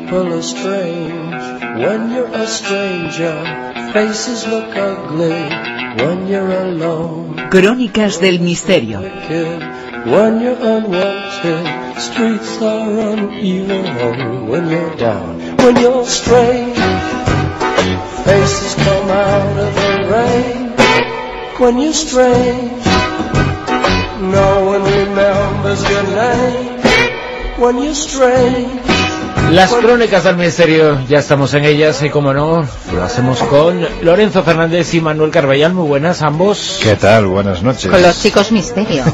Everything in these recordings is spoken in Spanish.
people are strange when you're a stranger. Faces look ugly when you're alone. Crónicas del misterio. When you're unwanted, streets are uneven. When you're down, when you're strange, faces come out of the rain. When you're strange, no one remembers your name. When you're strange. Las crónicas del misterio, ya estamos en ellas y como no, lo hacemos con Lorenzo Fernández y Manuel Carballal. Muy buenas ambos. ¿Qué tal? Buenas noches. Con los chicos misterio.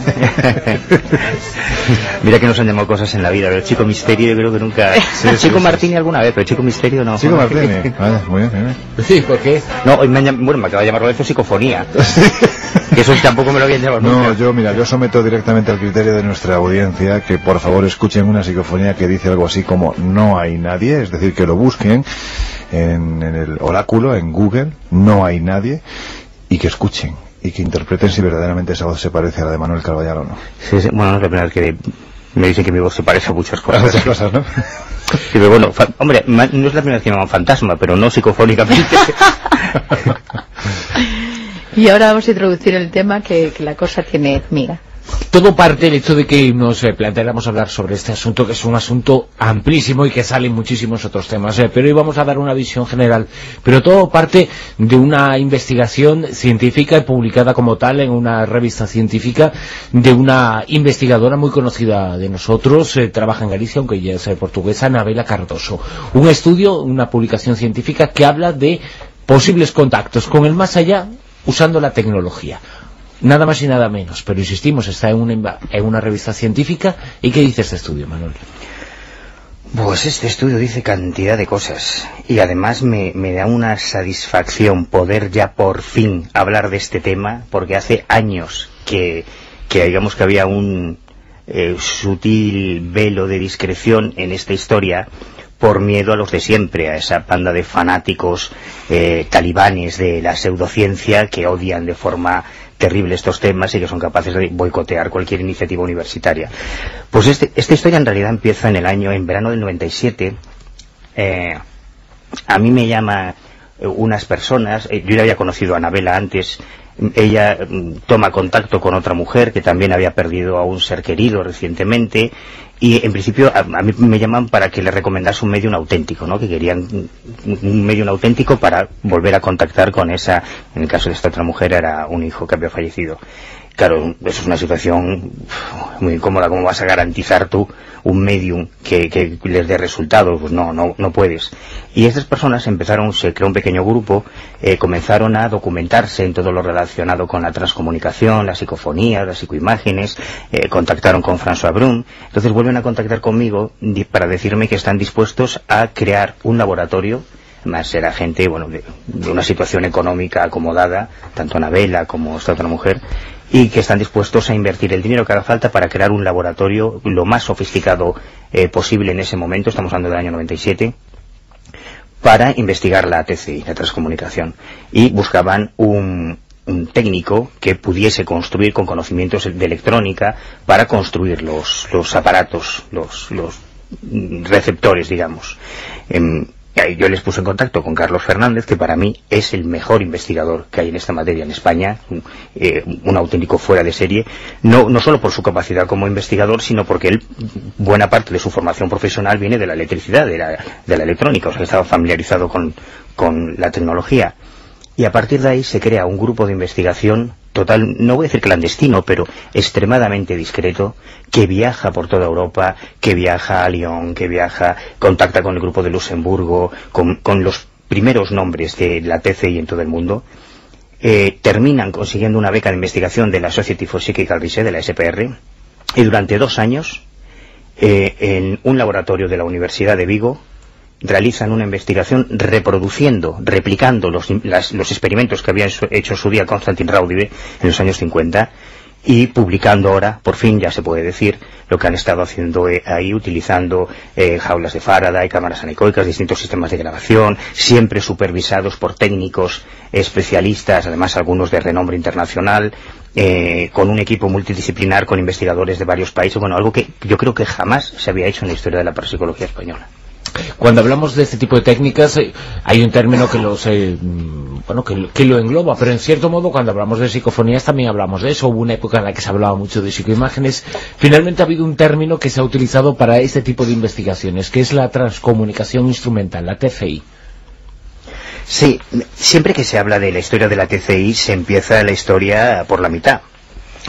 Mira que nos han llamado cosas en la vida, pero el chico misterio yo creo que nunca... Chico Martini alguna vez, pero el chico misterio no. Chico Martini, vale, muy bien. Sí, ¿por qué? No, hoy me acaba de llamar Lorenzo psicofonía. Que eso tampoco me lo habían llamado nunca. No, yo someto directamente al criterio de nuestra audiencia que por favor escuchen una psicofonía que dice algo así como no hay nadie, es decir, que lo busquen en el oráculo, en Google, no hay nadie, y que escuchen y que interpreten si verdaderamente esa voz se parece a la de Manuel Carballal o no. Sí, bueno, no es la primera vez que me dicen que mi voz se parece a muchas cosas. A muchas cosas, ¿no? Sí, pero bueno, hombre, no es la primera vez que me llaman fantasma, pero no psicofónicamente. Y ahora vamos a introducir el tema que la cosa tiene miga. Todo parte del hecho de que nos planteáramos hablar sobre este asunto, que es un asunto amplísimo y que salen muchísimos otros temas, pero hoy vamos a dar una visión general. Pero todo parte de una investigación científica y publicada como tal en una revista científica de una investigadora muy conocida de nosotros, trabaja en Galicia, aunque ella es portuguesa, Anabela Cardoso. Un estudio, una publicación científica que habla de posibles contactos con el más allá usando la tecnología. Nada más y nada menos, pero insistimos, está en una revista científica. ¿Y qué dice este estudio, Manuel? Pues este estudio dice cantidad de cosas y además me da una satisfacción poder ya por fin hablar de este tema, porque hace años que digamos que había un sutil velo de discreción en esta historia por miedo a los de siempre, a esa panda de fanáticos talibanes de la pseudociencia que odian de forma terrible estos temas y que son capaces de boicotear cualquier iniciativa universitaria. Pues esta historia en realidad empieza en verano del 97. A mí me llama unas personas, yo ya había conocido a Anabela antes. Ella toma contacto con otra mujer que también había perdido a un ser querido recientemente y en principio a mí me llaman para que le recomendase un medium auténtico, ¿no? Que querían un medium auténtico para volver a contactar con esa, en el caso de esta otra mujer era un hijo que había fallecido. Claro, eso es una situación muy incómoda. ¿Cómo vas a garantizar tú un medium que les dé resultados? Pues no puedes. Y estas personas se creó un pequeño grupo, comenzaron a documentarse en todo lo relacionado con la transcomunicación, la psicofonía, las psicoimágenes, contactaron con François Brun. Entonces vuelven a contactar conmigo para decirme que están dispuestos a crear un laboratorio. Más era gente, bueno, de una situación económica acomodada, tanto Anabela como esta otra mujer, y que están dispuestos a invertir el dinero que haga falta para crear un laboratorio lo más sofisticado posible en ese momento, estamos hablando del año 97, para investigar la TCI, la transcomunicación. Y buscaban un técnico que pudiese construir con conocimientos de electrónica para construir los aparatos, los receptores, digamos. Yo les puse en contacto con Carlos Fernández, que para mí es el mejor investigador que hay en esta materia en España, un auténtico fuera de serie, no solo por su capacidad como investigador, sino porque él, buena parte de su formación profesional viene de la electricidad, de la electrónica, o sea que estaba familiarizado con la tecnología. Y a partir de ahí se crea un grupo de investigación total, no voy a decir clandestino, pero extremadamente discreto, que viaja por toda Europa, que viaja a Lyon, contacta con el grupo de Luxemburgo, con los primeros nombres de la TCI en todo el mundo. Terminan consiguiendo una beca de investigación de la Society for Psychical Research, de la SPR, y durante 2 años, en un laboratorio de la Universidad de Vigo, realizan una investigación replicando los experimentos que había hecho en su día Konstantin Raudive en los años 50 y publicando ahora, por fin ya se puede decir, lo que han estado haciendo ahí, utilizando jaulas de Faraday, cámaras anecoicas, distintos sistemas de grabación, siempre supervisados por técnicos especialistas, además algunos de renombre internacional, con un equipo multidisciplinar, con investigadores de varios países, bueno, algo que yo creo que jamás se había hecho en la historia de la parapsicología española. Cuando hablamos de este tipo de técnicas, hay un término que que lo engloba, pero en cierto modo cuando hablamos de psicofonías también hablamos de eso. Hubo una época en la que se hablaba mucho de psicoimágenes. Finalmente ha habido un término que se ha utilizado para este tipo de investigaciones, que es la transcomunicación instrumental, la TCI. Sí, siempre que se habla de la historia de la TCI se empieza la historia por la mitad.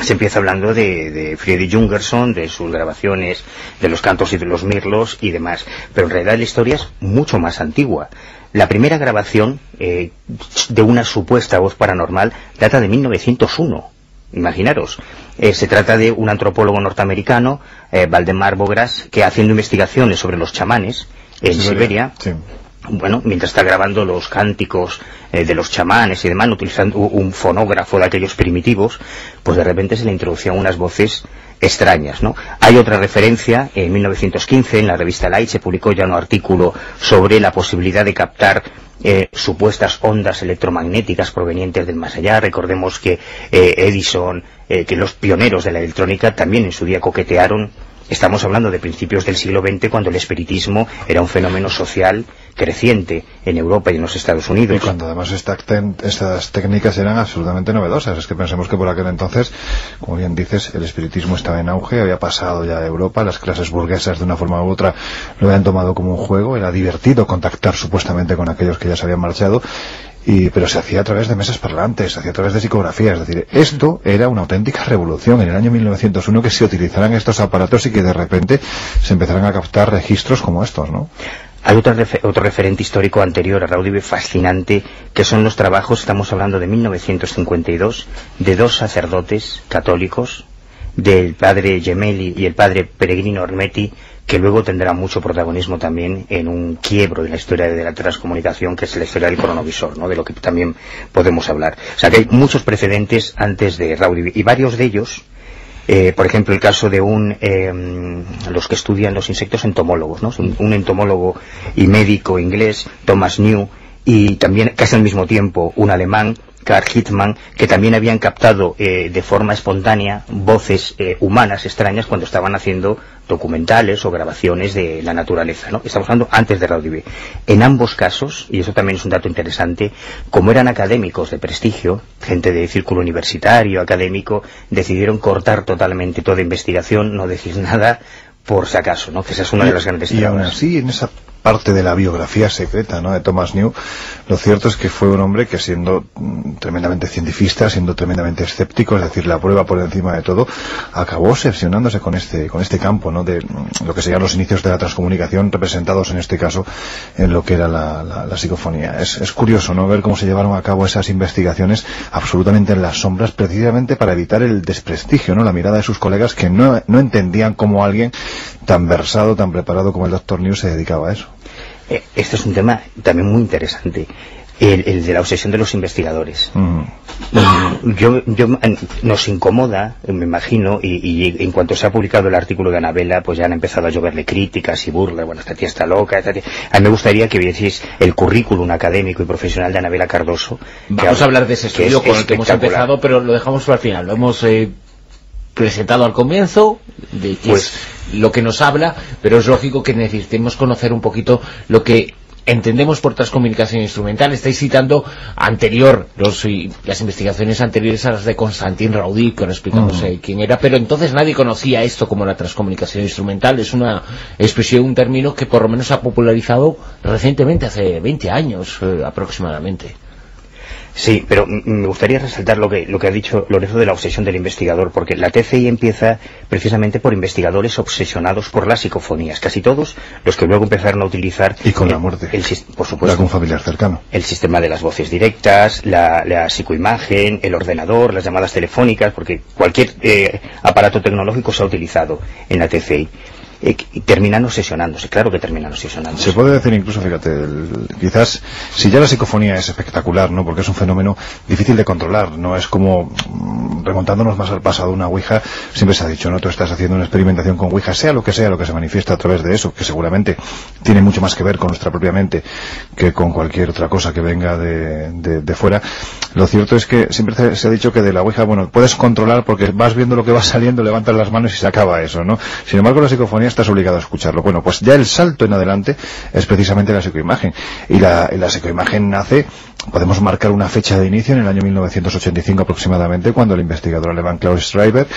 Se empieza hablando de Friedrich Jungerson, de sus grabaciones, de los cantos y de los mirlos y demás. Pero en realidad la historia es mucho más antigua. La primera grabación de una supuesta voz paranormal data de 1901. Imaginaros. Se trata de un antropólogo norteamericano, Valdemar Bogras, que haciendo investigaciones sobre los chamanes en Siberia, sí. Bueno, mientras está grabando los cánticos de los chamanes y demás, utilizando un fonógrafo de aquellos primitivos, pues de repente se le introducían unas voces extrañas, ¿no? Hay otra referencia, en 1915, en la revista Light, se publicó ya un artículo sobre la posibilidad de captar supuestas ondas electromagnéticas provenientes del más allá. Recordemos que Edison, que los pioneros de la electrónica también en su día coquetearon. Estamos hablando de principios del siglo XX, cuando el espiritismo era un fenómeno social creciente en Europa y en los Estados Unidos. Y cuando además estas técnicas eran absolutamente novedosas. Es que pensemos que por aquel entonces, como bien dices, el espiritismo estaba en auge, había pasado ya a Europa, las clases burguesas de una forma u otra lo habían tomado como un juego, era divertido contactar supuestamente con aquellos que ya se habían marchado. Pero se hacía a través de mesas parlantes, se hacía a través de psicografías. Es decir, esto era una auténtica revolución en el año 1901, que se utilizaran estos aparatos y que de repente se empezaran a captar registros como estos, ¿no? Hay otro referente histórico anterior a Raudive fascinante, que son los trabajos, estamos hablando de 1952, de dos sacerdotes católicos, del padre Gemelli y el padre Peregrino Ormetti, que luego tendrá mucho protagonismo también en un quiebro en la historia de la transcomunicación, que es la historia del cronovisor, ¿no? De lo que también podemos hablar. O sea que hay muchos precedentes antes de Raudive, y varios de ellos, por ejemplo el caso de los que estudian los insectos entomólogos, ¿no? Un entomólogo y médico inglés, Thomas New, y también casi al mismo tiempo un alemán, Karl Hittmann, que también habían captado de forma espontánea voces humanas extrañas cuando estaban haciendo documentales o grabaciones de la naturaleza, ¿no? Estamos hablando antes de Raudive. En ambos casos, y eso también es un dato interesante, como eran académicos de prestigio, gente de círculo universitario, académico, decidieron cortar totalmente toda investigación, no decir nada por si acaso, ¿no? Que esa es una de las grandes trabas. Y aún así, en esa parte de la biografía secreta, ¿no?, de Thomas New, lo cierto es que fue un hombre que, siendo tremendamente cientifista, siendo tremendamente escéptico, es decir, la prueba por encima de todo, acabó obsesionándose con este campo, ¿no?, de lo que serían los inicios de la transcomunicación, representados en este caso en lo que era la psicofonía. Es curioso, ¿no?, ver cómo se llevaron a cabo esas investigaciones absolutamente en las sombras, precisamente para evitar el desprestigio, ¿no?, la mirada de sus colegas, que no entendían cómo alguien tan versado, tan preparado como el Dr. New se dedicaba a eso. Este es un tema también muy interesante, el de la obsesión de los investigadores. Nos incomoda, me imagino, y en cuanto se ha publicado el artículo de Anabela, pues ya han empezado a lloverle críticas y burlas. Bueno, esta tía está loca, A mí me gustaría que vieseis el currículum académico y profesional de Anabela Cardoso. Vamos a hablar de ese estudio con el que hemos empezado, pero lo dejamos para el final. Lo hemos presentado al comienzo, de que es lo que nos habla, pero es lógico que necesitemos conocer un poquito lo que entendemos por transcomunicación instrumental. Estáis citando las investigaciones anteriores a las de Constantin Raudive, que no explicamos quién era, pero entonces nadie conocía esto como la transcomunicación instrumental. Es una expresión, un término que por lo menos se ha popularizado recientemente, hace 20 años aproximadamente. Sí, pero me gustaría resaltar lo que ha dicho Lorenzo de la obsesión del investigador, porque la TCI empieza precisamente por investigadores obsesionados por las psicofonías, casi todos los que luego empezaron a utilizar... Y con la muerte, por supuesto, algún familiar cercano. El sistema de las voces directas, la psicoimagen, el ordenador, las llamadas telefónicas, porque cualquier aparato tecnológico se ha utilizado en la TCI. Terminan obsesionándose, claro que terminan obsesionándose. Se puede decir incluso, fíjate, quizás, si ya la psicofonía es espectacular, ¿no?, porque es un fenómeno difícil de controlar, no es como, remontándonos más al pasado, una ouija, siempre se ha dicho, ¿no?, tú estás haciendo una experimentación con ouija, sea lo que se manifiesta a través de eso, que seguramente tiene mucho más que ver con nuestra propia mente que con cualquier otra cosa que venga de fuera. Lo cierto es que siempre se ha dicho que de la ouija, bueno, puedes controlar porque vas viendo lo que va saliendo, levantas las manos y se acaba eso, ¿no? Sin embargo, la psicofonía psicofonía estás obligado a escucharlo. Bueno, pues ya el salto en adelante es precisamente la psicoimagen. Y la psicoimagen nace, podemos marcar una fecha de inicio en el año 1985 aproximadamente, cuando el investigador alemán Klaus Schreiber,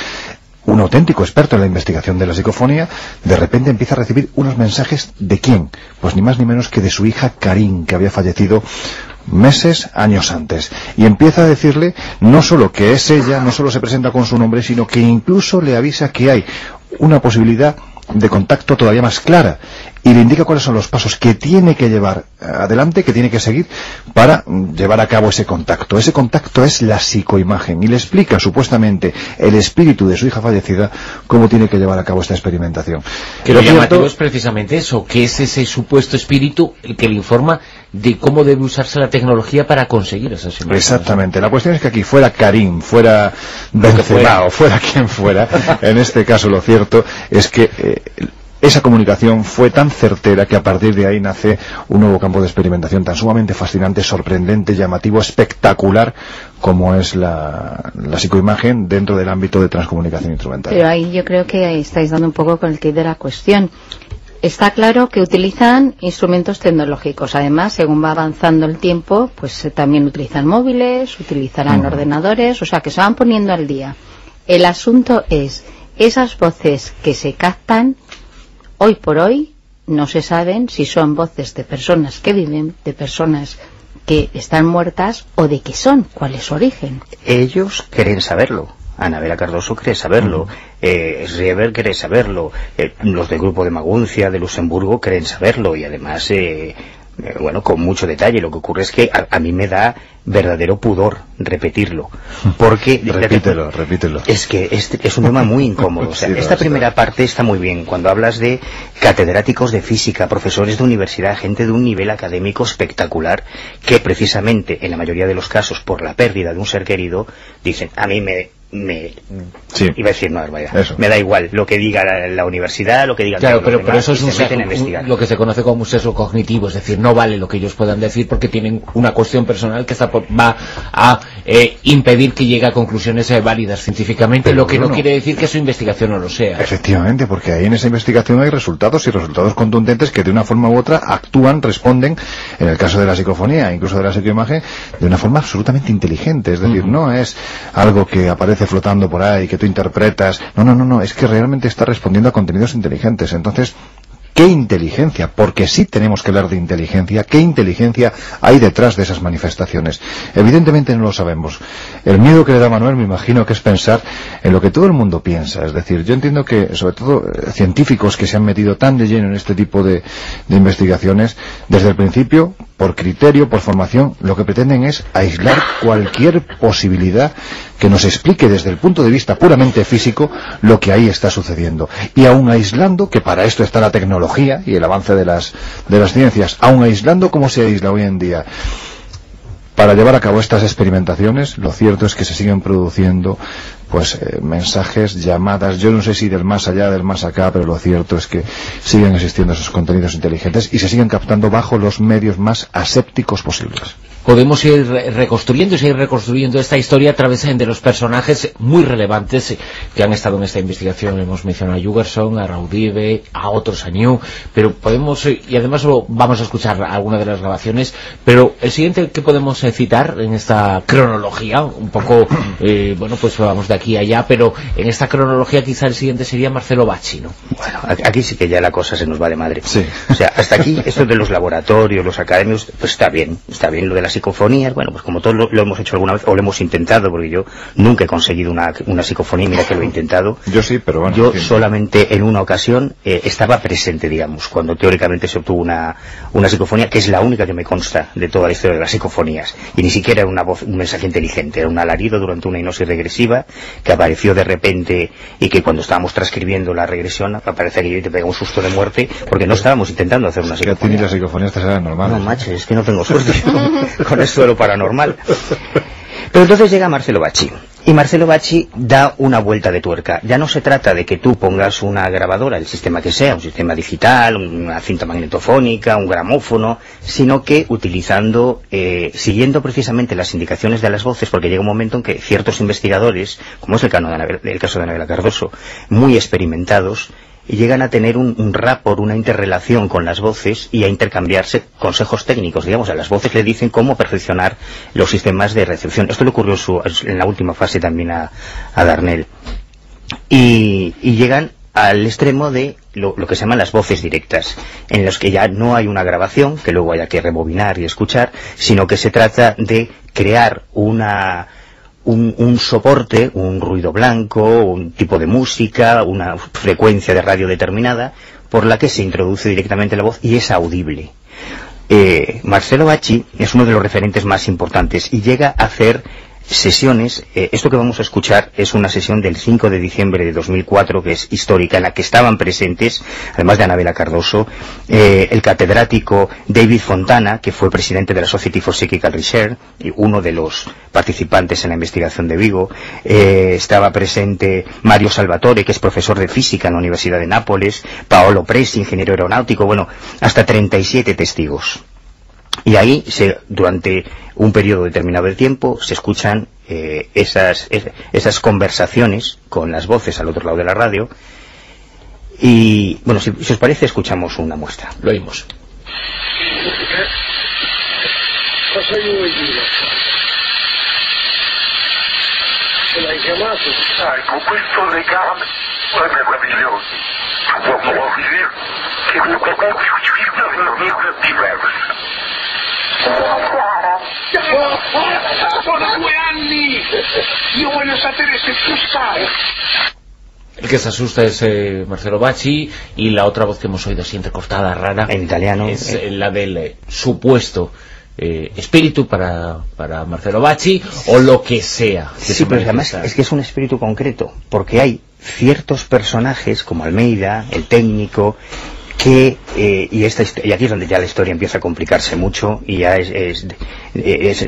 un auténtico experto en la investigación de la psicofonía, de repente empieza a recibir unos mensajes ¿de quién? Pues ni más ni menos que de su hija Karin, que había fallecido años antes, y empieza a decirle no solo que es ella, no solo se presenta con su nombre, sino que incluso le avisa que hay una posibilidad de contacto todavía más clara, y le indica cuáles son los pasos que tiene que llevar adelante, que tiene que seguir para llevar a cabo ese contacto. Ese contacto es la psicoimagen, y le explica supuestamente el espíritu de su hija fallecida cómo tiene que llevar a cabo esta experimentación. Que lo llamativo es precisamente eso, que es ese supuesto espíritu el que le informa de cómo debe usarse la tecnología para conseguir esas imágenes. Exactamente. La cuestión es que aquí fuera Karim, fuera Benzema o fuera quien fuera, en este caso lo cierto es que esa comunicación fue tan certera que a partir de ahí nace un nuevo campo de experimentación tan sumamente fascinante, sorprendente, llamativo, espectacular, como es la psicoimagen dentro del ámbito de transcomunicación instrumental. Pero ahí yo creo que estáis dando un poco con el quid de la cuestión. Está claro que utilizan instrumentos tecnológicos. Además, según va avanzando el tiempo, pues también utilizan móviles, utilizarán ordenadores, o sea que se van poniendo al día. El asunto es, esas voces que se captan, hoy por hoy, no se saben si son voces de personas que viven, de personas que están muertas, o de qué son, cuál es su origen. Ellos quieren saberlo. Anabela Cardoso quiere saberlo, Schreiber quiere saberlo, los del grupo de Maguncia, de Luxemburgo, quieren saberlo, y además, bueno, con mucho detalle. Lo que ocurre es que a mí me da verdadero pudor repetirlo, porque repítelo. Es que es un tema muy incómodo. O sea, esta primera parte está muy bien cuando hablas de catedráticos de física, profesores de universidad, gente de un nivel académico espectacular, que precisamente en la mayoría de los casos, por la pérdida de un ser querido, dicen, a mí iba a decir una barbaridad. Me da igual lo que diga la universidad, lo que digan claro, pero demás, eso es lo que se conoce como un sesgo cognitivo, es decir, no vale lo que ellos puedan decir porque tienen una cuestión personal que va a impedir que llegue a conclusiones válidas científicamente, pero lo que no quiere decir que su investigación no lo sea. Efectivamente, porque ahí en esa investigación hay resultados, y resultados contundentes que de una forma u otra actúan, responden, en el caso de la psicofonía, incluso de la psicoimagen, de una forma absolutamente inteligente. Es decir, no es algo que aparece flotando por ahí, que tú interpretas, no, es que realmente está respondiendo a contenidos inteligentes. Entonces, ¿qué inteligencia? Porque sí tenemos que hablar de inteligencia. ¿Qué inteligencia hay detrás de esas manifestaciones? Evidentemente no lo sabemos. El miedo que le da Manuel, me imagino, que es pensar en lo que todo el mundo piensa. Es decir, yo entiendo que, sobre todo, científicos que se han metido tan de lleno en este tipo de investigaciones, desde el principio, por criterio, por formación, lo que pretenden es aislar cualquier posibilidad que nos explique desde el punto de vista puramente físico lo que ahí está sucediendo. Y aún aislando, que para esto está la tecnología y el avance de las ciencias, aún aislando como se aísla hoy en día, para llevar a cabo estas experimentaciones, lo cierto es que se siguen produciendo mensajes, llamadas, yo no sé si del más allá, del más acá, pero lo cierto es que siguen existiendo esos contenidos inteligentes y se siguen captando bajo los medios más asépticos posibles. Podemos ir reconstruyendo esta historia a través de los personajes muy relevantes que han estado en esta investigación. Hemos mencionado a Jugerson, a Raudive, a otros, a New, pero podemos, y además vamos a escuchar algunas de las grabaciones, pero el siguiente que podemos citar en esta cronología, un poco, bueno, pues vamos de aquí a allá, pero en esta cronología quizá el siguiente sería Marcelo Bacci, ¿no? Bueno, aquí sí que ya la cosa se nos va de madre. Sí. O sea, hasta aquí, esto de los laboratorios, los académicos, pues está bien lo de las psicofonías, bueno, pues como todos lo hemos hecho alguna vez, o lo hemos intentado, porque yo nunca he conseguido una psicofonía, mira que lo he intentado. Yo sí, pero bueno. Yo solamente en una ocasión estaba presente, digamos, cuando teóricamente se obtuvo una psicofonía, que es la única que me consta de toda la historia de las psicofonías, y ni siquiera era una voz, un mensaje inteligente, era un alarido durante una hipnosis regresiva, que apareció de repente, y que cuando estábamos transcribiendo la regresión, aparece que yo te pega un susto de muerte, porque no estábamos intentando hacer una psicofonía. Que a ti ni las psicofonías te salen normales. No, macho, es que no tengo suerte con esto de lo paranormal. Pero entonces llega Marcelo Bacci, y Marcelo Bacci da una vuelta de tuerca. Ya no se trata de que tú pongas una grabadora, el sistema que sea, un sistema digital, una cinta magnetofónica, un gramófono, sino que utilizando, siguiendo precisamente las indicaciones de las voces, porque llega un momento en que ciertos investigadores, como es el caso de Anabela Cardoso, muy experimentados, y llegan a tener un rapport, una interrelación con las voces y a intercambiarse consejos técnicos, digamos, a las voces le dicen cómo perfeccionar los sistemas de recepción. Esto le ocurrió en la última fase también a Darnell. Y llegan al extremo de lo que se llaman las voces directas, en los que ya no hay una grabación que luego haya que rebobinar y escuchar, sino que se trata de crear un soporte, un ruido blanco, un tipo de música, una frecuencia de radio determinada, por la que se introduce directamente la voz y es audible. Marcelo Bacci es uno de los referentes más importantes y llega a hacer sesiones. Esto que vamos a escuchar es una sesión del 5 de diciembre de 2004, que es histórica, en la que estaban presentes, además de Anabela Cardoso, el catedrático David Fontana, que fue presidente de la Society for Psychical Research, y uno de los participantes en la investigación de Vigo. Estaba presente Mario Salvatore, que es profesor de física en la Universidad de Nápoles, Paolo Presi, ingeniero aeronáutico, bueno, hasta 37 testigos. Y ahí, durante un periodo determinado de tiempo, se escuchan esas conversaciones con las voces al otro lado de la radio. Y, bueno, si os parece, escuchamos una muestra. Lo oímos. Cosa gli vuoi dire? Ce l'hai chiamato? Sai, con questo legame è meraviglioso. Vuol dire che non è diverso. Sono 2 anni! Io voglio sapere se tu stai. El que se asusta es Marcelo Bacci, y la otra voz que hemos oído así entrecortada, rara, en italiano, es la del supuesto espíritu para Marcelo Bacci, o lo que sea. Sí, pero además es que es un espíritu concreto, porque hay ciertos personajes como Almeida, el técnico, que y aquí es donde ya la historia empieza a complicarse mucho y ya es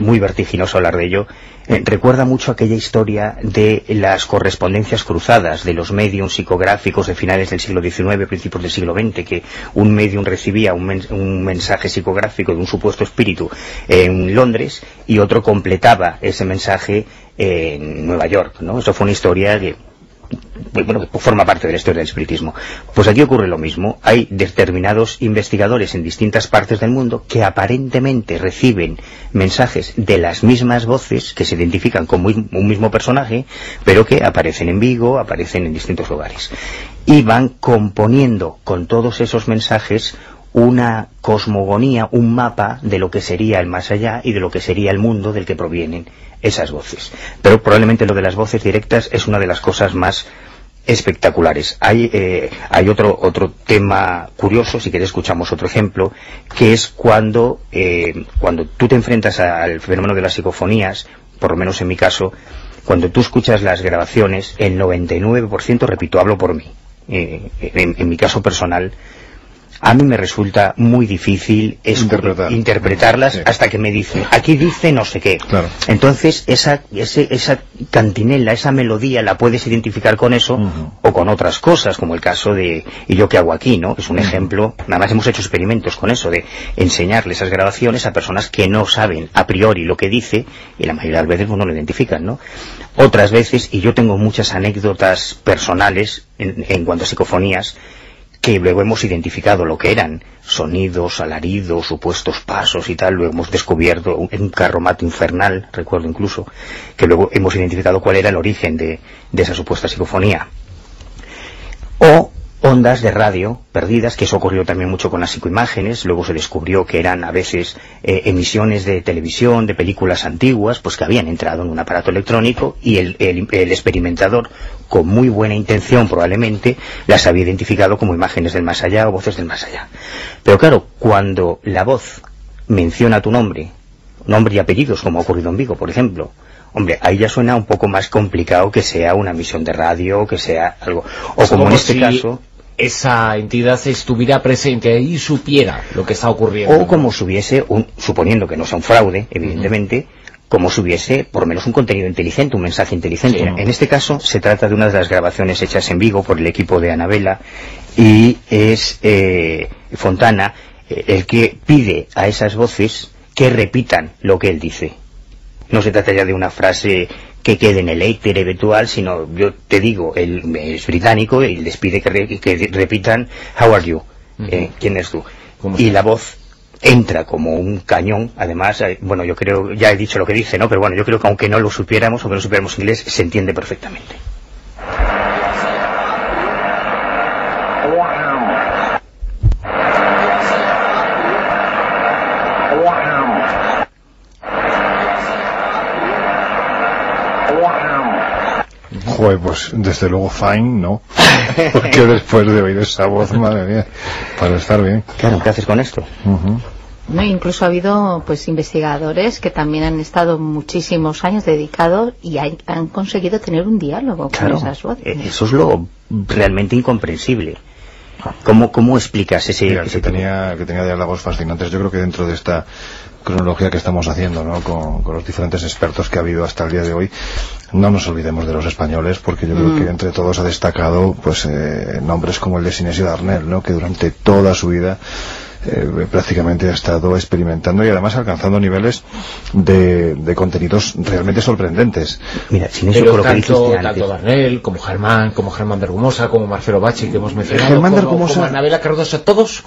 muy vertiginoso hablar de ello. Recuerda mucho aquella historia de las correspondencias cruzadas de los mediums psicográficos de finales del siglo XIX, principios del siglo XX, que un medium recibía un mensaje psicográfico de un supuesto espíritu en Londres y otro completaba ese mensaje en Nueva York, ¿no? Eso fue una historia que, bueno, que forma parte de la historia del espiritismo. Pues aquí ocurre lo mismo. Hay determinados investigadores en distintas partes del mundo que aparentemente reciben mensajes de las mismas voces, que se identifican como un mismo personaje, pero que aparecen en Vigo, aparecen en distintos lugares, y van componiendo con todos esos mensajes una cosmogonía, un mapa de lo que sería el más allá y de lo que sería el mundo del que provienen esas voces. Pero probablemente lo de las voces directas es una de las cosas más espectaculares. Hay otro tema curioso, si queréis escuchamos otro ejemplo, que es cuando tú te enfrentas al fenómeno de las psicofonías, por lo menos en mi caso, cuando tú escuchas las grabaciones, el 99%, repito, hablo por mí, en mi caso personal, a mí me resulta muy difícil interpretarlas, sí, hasta que me dicen, aquí dice no sé qué. Claro. Entonces esa cantinela, esa melodía la puedes identificar con eso, o con otras cosas, como el caso de ¿y yo qué hago aquí?, ¿no? Es un ejemplo. Además hemos hecho experimentos con eso, de enseñarle esas grabaciones a personas que no saben a priori lo que dice, y la mayoría de las veces no lo identifican, ¿no? Otras veces, y yo tengo muchas anécdotas personales en cuanto a psicofonías, que luego hemos identificado lo que eran sonidos, alaridos, supuestos pasos y tal. Luego hemos descubierto un carromato infernal, recuerdo incluso, que luego hemos identificado cuál era el origen de esa supuesta psicofonía. O ondas de radio perdidas, que eso ocurrió también mucho con las psicoimágenes. Luego se descubrió que eran a veces emisiones de televisión, de películas antiguas, pues que habían entrado en un aparato electrónico, y el experimentador, con muy buena intención probablemente, las había identificado como imágenes del más allá o voces del más allá. Pero claro, cuando la voz menciona tu nombre y apellidos, como ha ocurrido en Vigo, por ejemplo, hombre, ahí ya suena un poco más complicado que sea una emisión de radio, que sea algo, o como en este caso, esa entidad estuviera presente y supiera lo que está ocurriendo, o como si hubiese, suponiendo que no sea un fraude, evidentemente, como si hubiese por lo menos un contenido inteligente, un mensaje inteligente. Sí. En este caso se trata de una de las grabaciones hechas en Vigo por el equipo de Anabela, y es Fontana el que pide a esas voces que repitan lo que él dice. No se trata ya de una frase que quede en el éter eventual, sino yo te digo, él es británico y les pide que repitan "How are you?", ¿quién eres tú? Y la voz entra como un cañón. Además, bueno, yo creo, ya he dicho lo que dice, ¿no? Pero bueno, yo creo que aunque no lo supiéramos, aunque no supiéramos inglés, se entiende perfectamente. Joder, pues desde luego fine, ¿no? Porque después de oír esa voz, madre mía, para estar bien. Claro, ¿qué haces con esto? No, incluso ha habido pues investigadores que también han estado muchísimos años dedicados y han conseguido tener un diálogo con esas voces. Eso es lo realmente incomprensible. ¿Cómo explicas ese... Mira, que tenía diálogos fascinantes. Yo creo que dentro de esta cronología que estamos haciendo, ¿no? Con los diferentes expertos que ha habido hasta el día de hoy, no nos olvidemos de los españoles, porque yo creo que entre todos ha destacado pues nombres como el de Sinesio Darnell, ¿no? Que durante toda su vida prácticamente ha estado experimentando y además alcanzando niveles de contenidos realmente sorprendentes. Mira, pero tanto Darnell como Germán Bergumosa, como Marcelo Bacci, que hemos mencionado, como Anabela Cardoso, todos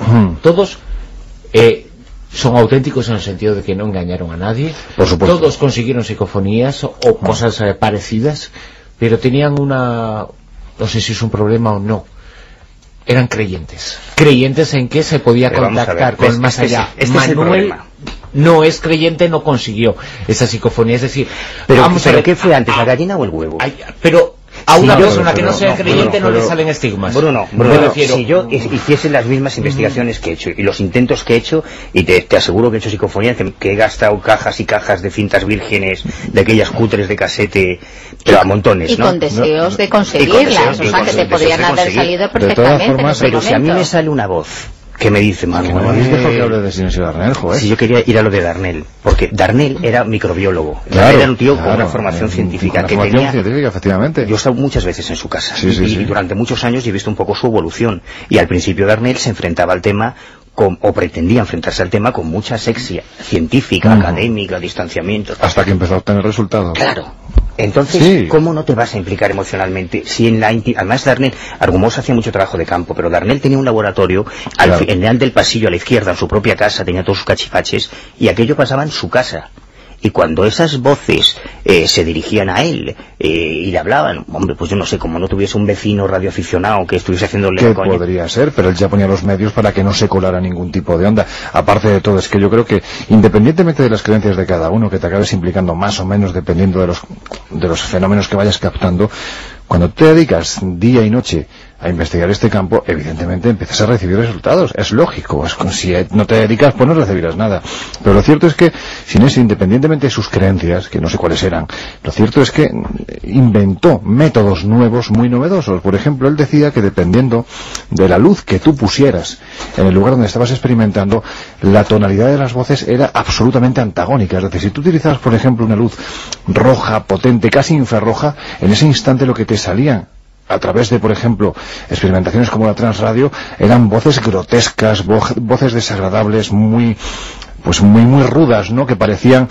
son auténticos en el sentido de que no engañaron a nadie. Por supuesto. Todos consiguieron psicofonías o cosas parecidas, pero tenían no sé si es un problema o no, eran creyentes en que se podía contactar con el más allá. Manuel no es creyente, no consiguió esa psicofonía, es decir, pero ¿qué fue antes, la gallina o el huevo? Pero a una persona que no sea creyente no le salen estigmas. Bruno, si yo hiciese las mismas investigaciones que he hecho y los intentos que he hecho, y te aseguro que he hecho psicofonía, que he gastado cajas y cajas de cintas vírgenes, de aquellas cutres de casete, pero a montones, y con deseos de conseguirlas, o sea que te podrían haber salido perfectamente. Pero si a mí me sale una voz que me dice, si yo quería ir a lo de Darnell, porque Darnell era microbiólogo, era un tío con una formación científica que tenía, efectivamente. Yo he estado muchas veces en su casa y durante muchos años he visto un poco su evolución, y al principio Darnell se enfrentaba al tema o pretendía enfrentarse al tema con mucha sexia científica, académica, distanciamiento, hasta que empezó a obtener resultados. Claro. Entonces, ¿cómo no te vas a implicar emocionalmente? Si además Darnell, Argumosa hacía mucho trabajo de campo, pero Darnell tenía un laboratorio al final del pasillo a la izquierda, en su propia casa, tenía todos sus cachifaches, y aquello pasaba en su casa. Y cuando esas voces se dirigían a él y le hablaban, hombre, pues yo no sé, como no tuviese un vecino radioaficionado que estuviese haciéndole ¿qué podría ser? Pero él ya ponía los medios para que no se colara ningún tipo de onda. Aparte de todo, es que yo creo que independientemente de las creencias de cada uno, que te acabes implicando más o menos dependiendo de los fenómenos que vayas captando, cuando te dedicas día y noche a investigar este campo, evidentemente empiezas a recibir resultados. Es lógico, si no te dedicas, pues no recibirás nada. Pero lo cierto es que, sin eso, independientemente de sus creencias, que no sé cuáles eran, lo cierto es que inventó métodos nuevos, muy novedosos. Por ejemplo, él decía que dependiendo de la luz que tú pusieras en el lugar donde estabas experimentando, la tonalidad de las voces era absolutamente antagónica. Es decir, si tú utilizabas, por ejemplo, una luz roja, potente, casi infrarroja, en ese instante lo que te salían a través de, por ejemplo, experimentaciones como la transradio, eran voces grotescas, voces desagradables, muy rudas, ¿no? Que parecían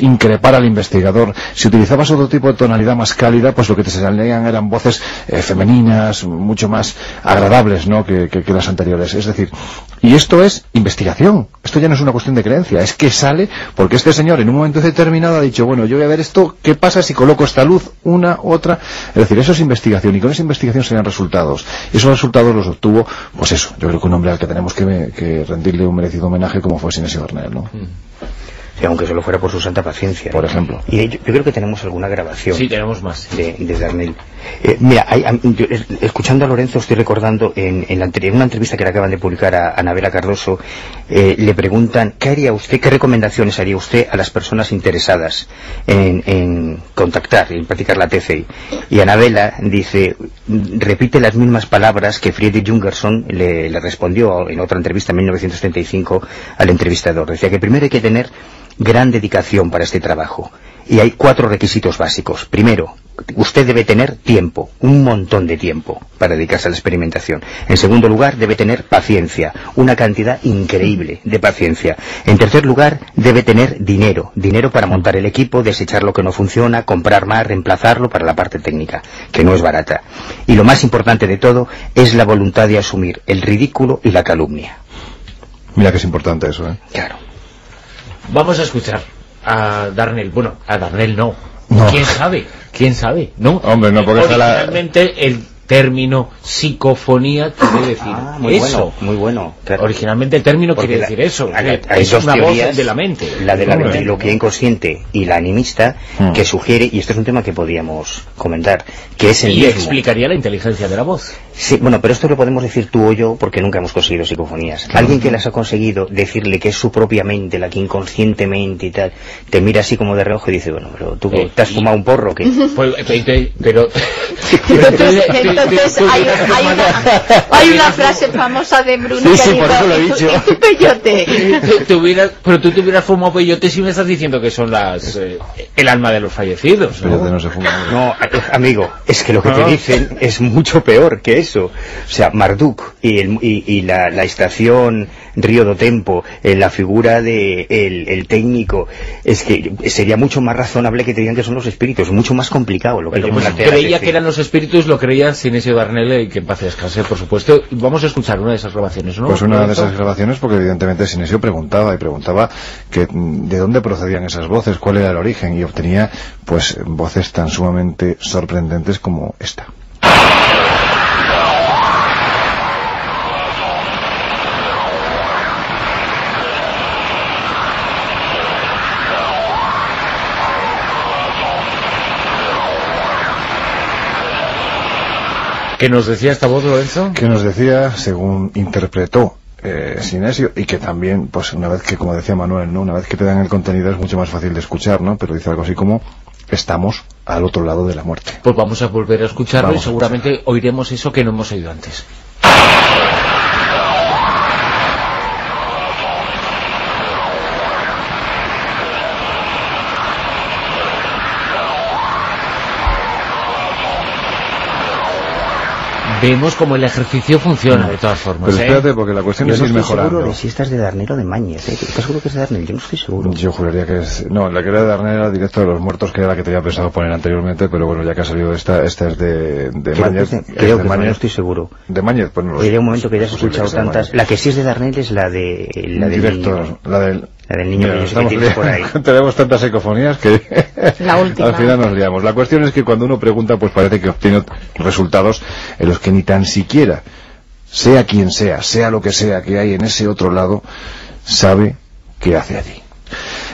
increpar al investigador. Si utilizabas otro tipo de tonalidad más cálida, pues lo que te salían eran voces femeninas, mucho más agradables, ¿no? Que las anteriores. Es decir, y esto es investigación. Esto ya no es una cuestión de creencia, es que sale porque este señor en un momento determinado ha dicho, bueno, yo voy a ver esto, ¿qué pasa si coloco esta luz, una, otra? Es decir, eso es investigación, y con esa investigación se dan resultados. Y esos resultados los obtuvo, pues eso, yo creo que un hombre al que tenemos que rendirle un merecido homenaje, como fue Sinesio Darnell, ¿no? Sí, aunque solo fuera por su santa paciencia, por ejemplo. Y yo creo que tenemos alguna grabación. Sí, tenemos más. De Darnell. Mira, escuchando a Lorenzo, estoy recordando en una entrevista que le acaban de publicar a Anabela Cardoso, le preguntan, ¿qué haría usted, qué recomendaciones haría usted a las personas interesadas en contactar, en practicar la TCI? Y Anabela dice, repite las mismas palabras que Friedrich Jungerson le respondió en otra entrevista en 1935 al entrevistador. Decía que primero hay que tener gran dedicación para este trabajo. Y hay 4 requisitos básicos. Primero, usted debe tener tiempo, un montón de tiempo para dedicarse a la experimentación. En segundo lugar, debe tener paciencia, una cantidad increíble de paciencia. En tercer lugar, debe tener dinero para montar el equipo, desechar lo que no funciona, comprar más, reemplazarlo para la parte técnica, que no es barata. Y lo más importante de todo es la voluntad de asumir el ridículo y la calumnia. Mira que es importante eso, ¿eh? Claro. Vamos a escuchar a Darnell. Bueno, a Darnell no. No. ¿Quién sabe? ¿No? Hombre, no, porque originalmente el término psicofonía quiere decir muy eso. Muy bueno. Claro. Originalmente el término Porque quiere decir eso. Hay Es dos una teorías, voz de la mente. La de la ventriloquía inconsciente y la animista, que sugiere, y esto es un tema que podríamos comentar, que es el Y mismo. explicaría la inteligencia de la voz. Sí, bueno, pero esto lo podemos decir tú o yo porque nunca hemos conseguido psicofonías. Claro. Alguien que las ha conseguido, decirle que es su propia mente, la que inconscientemente y tal, te mira así como de reojo y dice, bueno, pero tú te has fumado un porro, ¿qué? Pues, pero entonces hay una frase famosa de Bruno que sí, por eso lo he dicho. ¿Y tu peyote? Pero tú te hubieras fumado peyote si me estás diciendo que son el alma de los fallecidos, ¿no? Peyote no se fuma. No, amigo, es que lo que te dicen es mucho peor que eso. O sea, Marduk y la estación Río do Tempo, la figura de el técnico, es que sería mucho más razonable que te digan que son los espíritus, mucho más complicado lo que te plantea. Creía que eran los espíritus, lo creía Sinesio Darnell, y que en paz descanse, por supuesto. Vamos a escuchar una de esas grabaciones, ¿no? Pues una de esas grabaciones, porque evidentemente Sinesio preguntaba que de dónde procedían esas voces, cuál era el origen, y obtenía pues voces tan sumamente sorprendentes como esta. ¿Qué nos decía esta voz, Lorenzo? Que nos decía, según interpretó Sinesio, y que también, pues una vez que, como decía Manuel, ¿no?, una vez que te dan el contenido es mucho más fácil de escuchar, ¿no? Pero dice algo así como, estamos al otro lado de la muerte. Pues vamos a volver a escucharlo y seguramente oiremos eso que no hemos oído antes. Vemos como el ejercicio funciona de todas formas. Pero espérate, porque la cuestión es ir mejorando. Yo no estoy seguro de si esta es de Darnell o de Mañez, ¿Estás seguro que es de Darnell? Yo no estoy seguro. Yo juraría que es... No, la que era de Darnell era Directo de los Muertos, que era la que tenía pensado poner anteriormente, pero bueno, ya que ha salido esta es de Mañez. Creo que no estoy seguro. De Mañez, pues no lo sé. Llega un momento que ya has escuchado tantas... La que sí es de Darnell es la del Directo, la del niño que tienes por ahí. Tenemos tantas psicofonías que la última. Al final nos liamos. La cuestión es que cuando uno pregunta, pues parece que obtiene resultados en los que ni tan siquiera, sea quien sea lo que sea que hay en ese otro lado, sabe qué hace allí.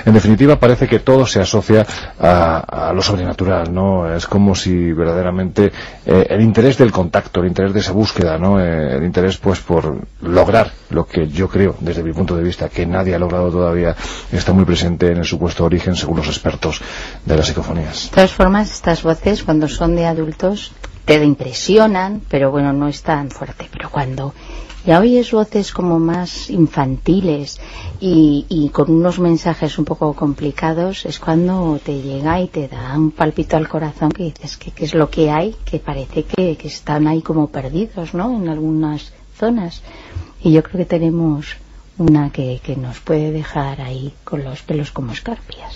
En definitiva, parece que todo se asocia a lo sobrenatural, ¿no? Es como si verdaderamente el interés del contacto, el interés de esa búsqueda, ¿no? El interés, pues, por lograr lo que yo creo, desde mi punto de vista, que nadie ha logrado todavía, está muy presente en el supuesto origen, según los expertos de las psicofonías. De todas formas, estas voces, cuando son de adultos, te impresionan, pero bueno, no es tan fuerte. Pero cuando ya oyes voces como más infantiles y con unos mensajes un poco complicados, es cuando te llega y te da un palpito al corazón, que dices que qué es lo que hay, que parece que están ahí como perdidos, ¿no?, en algunas zonas. Y yo creo que tenemos una que nos puede dejar ahí con los pelos como escarpias.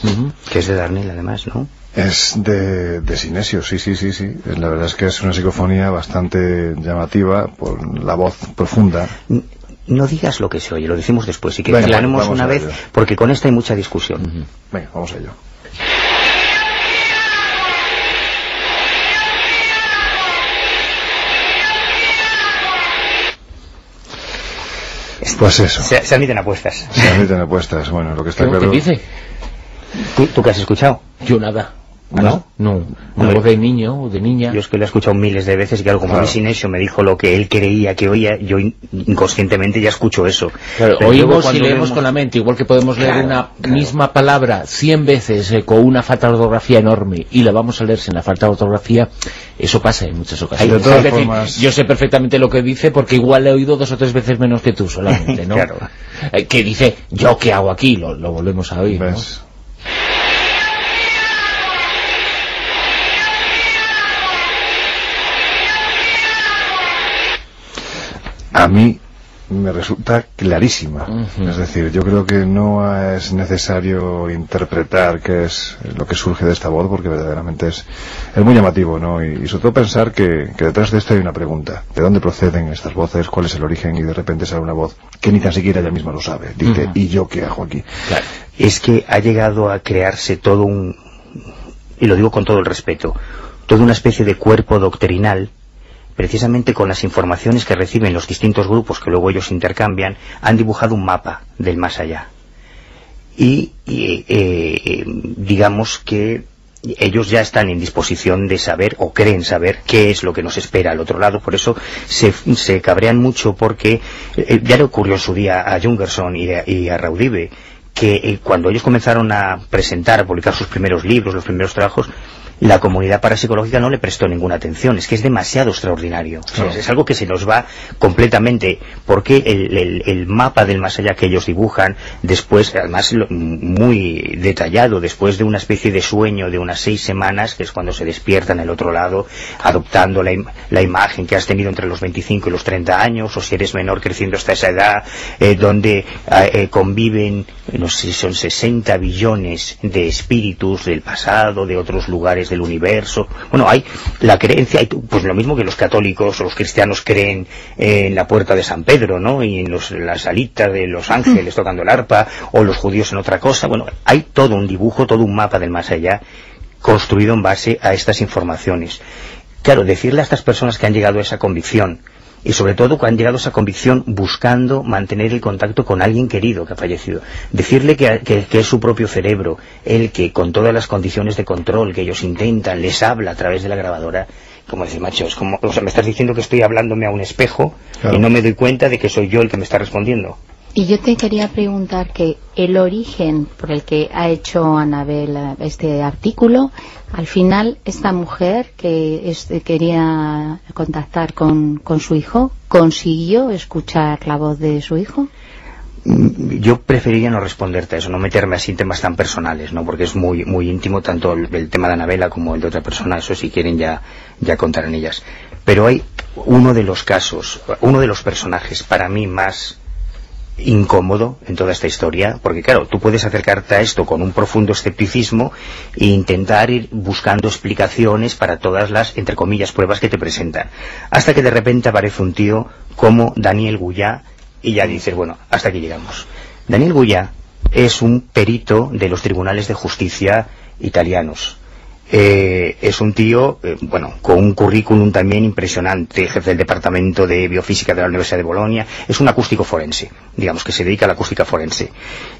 Que es de Darnell, además, ¿no? Es de Sinesio, sí. La verdad es que es una psicofonía bastante llamativa por la voz profunda. No digas lo que se oye, lo decimos después. Y que Venga, la ponemos una vez, ello. porque con esta hay mucha discusión. Venga, vamos a ello. Pues eso. Se admiten apuestas. Se admiten apuestas. Bueno, lo que está claro... ¿Qué dice? ¿Tú qué has escuchado? Yo nada. ¿No? No, una voz de niño o de niña. Yo es que lo he escuchado miles de veces y claro, como Luis Inesio me dijo lo que él creía que oía, yo inconscientemente ya escucho eso. Claro, oímos y leemos con la mente, igual que podemos leer una misma palabra 100 veces con una falta de ortografía enorme y la vamos a leer sin la falta de ortografía, eso pasa en muchas ocasiones. De todas es decir, formas... yo sé perfectamente lo que dice porque igual le he oído 2 o 3 veces menos que tú solamente, ¿no? Claro. Que dice, ¿yo qué hago aquí? Lo volvemos a oír, ¿no? A mí me resulta clarísima. Es decir, yo creo que no es necesario interpretar qué es lo que surge de esta voz, porque verdaderamente es muy llamativo, ¿no? Y sobre todo pensar que detrás de esto hay una pregunta. ¿De dónde proceden estas voces? ¿Cuál es el origen? Y de repente sale una voz que ni tan siquiera ella misma lo sabe. Dice, ¿y yo qué hago aquí? Claro. Es que ha llegado a crearse todo y lo digo con todo el respeto, toda una especie de cuerpo doctrinal, precisamente con las informaciones que reciben los distintos grupos que luego ellos intercambian, han dibujado un mapa del más allá. Y digamos que ellos ya están en disposición de saber, o creen saber, qué es lo que nos espera al otro lado. Por eso se cabrean mucho, porque ya le ocurrió en su día a Jungerson y a Raudive, que cuando ellos comenzaron a presentar, a publicar sus primeros libros, los primeros trabajos, la comunidad parapsicológica no le prestó ninguna atención. Es que es demasiado extraordinario. O sea, es algo que se nos va completamente, porque el mapa del más allá que ellos dibujan, después, además muy detallado, después de una especie de sueño de unas 6 semanas, que es cuando se despiertan al otro lado, adoptando la imagen que has tenido entre los 25 y los 30 años, o si eres menor creciendo hasta esa edad, donde conviven, no sé si son 60 billones de espíritus del pasado, de otros lugares del universo. Bueno, hay la creencia, pues lo mismo que los católicos o los cristianos creen en la puerta de San Pedro, ¿no? Y en las alitas de los ángeles tocando el arpa, o los judíos en otra cosa. Bueno, hay todo un dibujo, todo un mapa del más allá construido en base a estas informaciones. Claro, decirle a estas personas que han llegado a esa convicción, y sobre todo cuando han llegado a esa convicción buscando mantener el contacto con alguien querido que ha fallecido, decirle que es su propio cerebro el que, con todas las condiciones de control que ellos intentan, les habla a través de la grabadora, como decir, macho, es como, o sea, me estás diciendo que estoy hablándome a un espejo, claro, y no me doy cuenta de que soy yo el que me está respondiendo. Y yo te quería preguntar que el origen por el que ha hecho Anabel este artículo, al final esta mujer que quería contactar con su hijo, ¿consiguió escuchar la voz de su hijo? Yo preferiría no responderte a eso, no meterme así en temas tan personales, ¿no? Porque es muy muy íntimo, tanto el tema de Anabela como el de otra persona. Eso si quieren ya contarán ellas. Pero hay uno de los casos, uno de los personajes para mí más incómodo en toda esta historia, porque claro, tú puedes acercarte a esto con un profundo escepticismo e intentar ir buscando explicaciones para todas las, entre comillas, pruebas que te presentan, hasta que de repente aparece un tío como Daniel Guyá y ya dices, bueno, hasta aquí llegamos. Daniel Guyá es un perito de los tribunales de justicia italianos. Es un tío, bueno, con un currículum también impresionante, jefe del departamento de biofísica de la Universidad de Bolonia. Es un acústico forense, digamos, que se dedica a la acústica forense,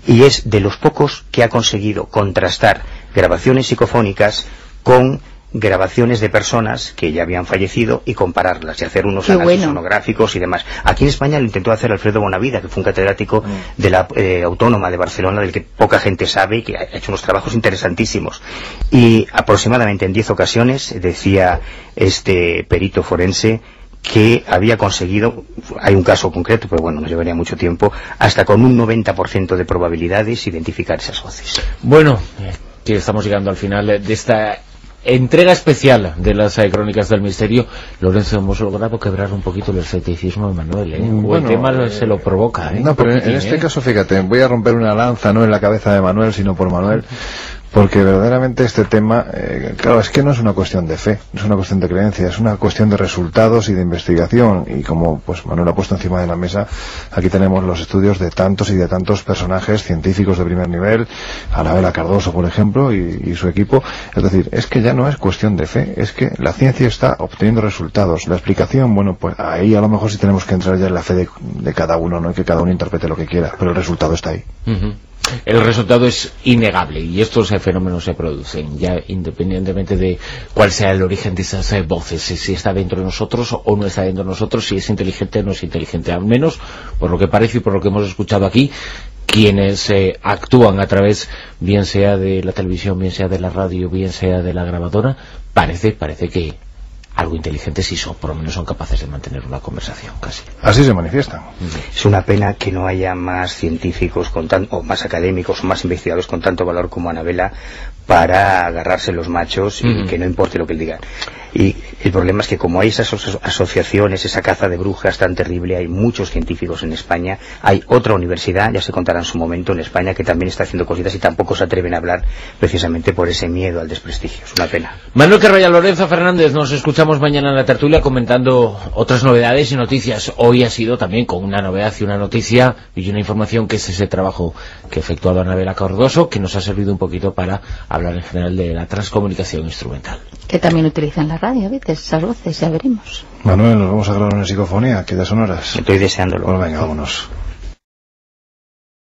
y es de los pocos que ha conseguido contrastar grabaciones psicofónicas con grabaciones de personas que ya habían fallecido y compararlas y hacer unos análisis sonográficos y demás. Aquí en España lo intentó hacer Alfredo Bonavida, que fue un catedrático de la Autónoma de Barcelona, del que poca gente sabe y que ha hecho unos trabajos interesantísimos. Y aproximadamente en 10 ocasiones decía este perito forense que había conseguido, hay un caso concreto, pero bueno, nos llevaría mucho tiempo, hasta con un 90% de probabilidades identificar esas voces. Bueno, que estamos llegando al final de esta entrega especial de las crónicas del misterio. Lorenzo, hemos logrado quebrar un poquito el escepticismo de Manuel, Bueno, el tema se lo provoca, No, pero en este caso, fíjate, voy a romper una lanza, no en la cabeza de Manuel, sino por Manuel, porque verdaderamente este tema, claro, es que no es una cuestión de fe, no es una cuestión de creencia, es una cuestión de resultados y de investigación, y como pues Manuel ha puesto encima de la mesa, aquí tenemos los estudios de tantos y de tantos personajes científicos de primer nivel, Anabela Cardoso, por ejemplo, y su equipo. Es decir, es que ya no es cuestión de fe, es que la ciencia está obteniendo resultados. La explicación, bueno, pues ahí a lo mejor sí tenemos que entrar ya en la fe de cada uno, ¿no? Y que cada uno interprete lo que quiera, pero el resultado está ahí. el resultado es innegable, y estos fenómenos se producen ya independientemente de cuál sea el origen de esas voces, si está dentro de nosotros o no está dentro de nosotros, si es inteligente o no es inteligente. Al menos por lo que parece y por lo que hemos escuchado aquí, quienes actúan a través, bien sea de la televisión, bien sea de la radio, bien sea de la grabadora, parece que algo inteligente sí son, por lo menos son capaces de mantener una conversación casi. Así se manifiestan. Es una pena que no haya más científicos o más académicos o más investigadores con tanto valor como Anabela para agarrarse los machos y que no importe lo que él diga. Y el problema es que como hay esas asociaciones, esa caza de brujas tan terrible, hay muchos científicos en España, hay otra universidad, ya se contará en su momento, en España, que también está haciendo cositas y tampoco se atreven a hablar precisamente por ese miedo al desprestigio. Es una pena. Manuel Carvallal, Lorenzo Fernández, nos escuchamos mañana en la tertulia comentando otras novedades y noticias. Hoy ha sido también con una novedad y una noticia y una información, que es ese trabajo que ha efectuado Anabela Cardoso, que nos ha servido un poquito para hablar en general de la transcomunicación instrumental. Que también utilizan la radio a veces, esas voces, ya veremos. Manuel, nos vamos a grabar una psicofonía, que ya son horas. Estoy deseándolo. Bueno, venga, vámonos.